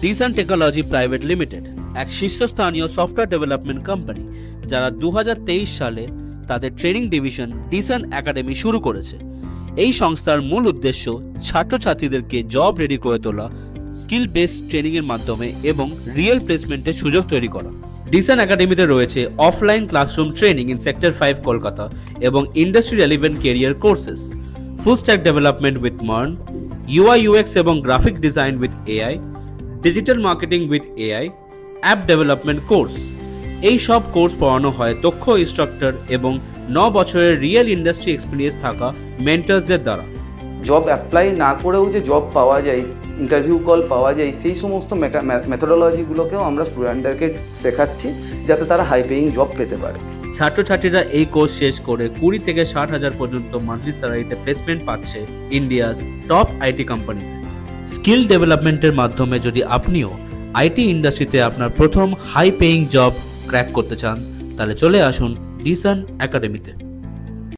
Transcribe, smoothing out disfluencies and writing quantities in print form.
Desun technology private limited এক শীর্ষস্থানীয় software development company, যারা 2023 সালে তাদের ট্রেনিং ডিভিশন ডিসান একাডেমি শুরু করেছে। এই সংস্থার মূল উদ্দেশ্য ছাত্রছাত্রীদেরকে জব রেডি করে তোলা, স্কিল বেসড ট্রেনিং এর মাধ্যমে এবং রিয়েল প্লেসমেন্টের সুযোগ তৈরি করা। ডিসান একাডেমিতে রয়েছে offline classroom training in sector 5 Kolkata এবং industry relevant career courses, full stack development with MERN, UI UX এবং graphic design with AI, digital marketing with AI, app development course. এই সব কোর্স পড়ানো হয় দক্ষ ইনস্ট্রাক্টর এবং 9 বছরের রিয়েল ইন্ডাস্ট্রি এক্সপিরিয়েন্স থাকা মেন্টরসদের দ্বারা। জব অ্যাপ্লাই না করেও যে জব পাওয়া যায়, ইন্টারভিউ কল পাওয়া যায়, সেই সমস্ত মেথোডোলজিগুলোকেও আমরা স্টুডেন্টদেরকে শেখাচ্ছি যাতে তারা হাই পেইং জব পেতে পারে। ছাত্রছাত্রীরা এই কোর্স শেষ করে 20 থেকে 60,000 পর্যন্ত মান্থলি স্যালারিতে প্লেসমেন্ট পাচ্ছে ইন্ডিয়াস টপ আইটি কোম্পানিতে। স্কিল ডেভেলপমেন্টের মাধ্যমে যদি আপনিও আইটি ইন্ডাস্ট্রিতে আপনার প্রথম হাই পেইং জব ক্র্যাক করতে চান, তাহলে চলে আসুন ডিসান একাডেমিতে।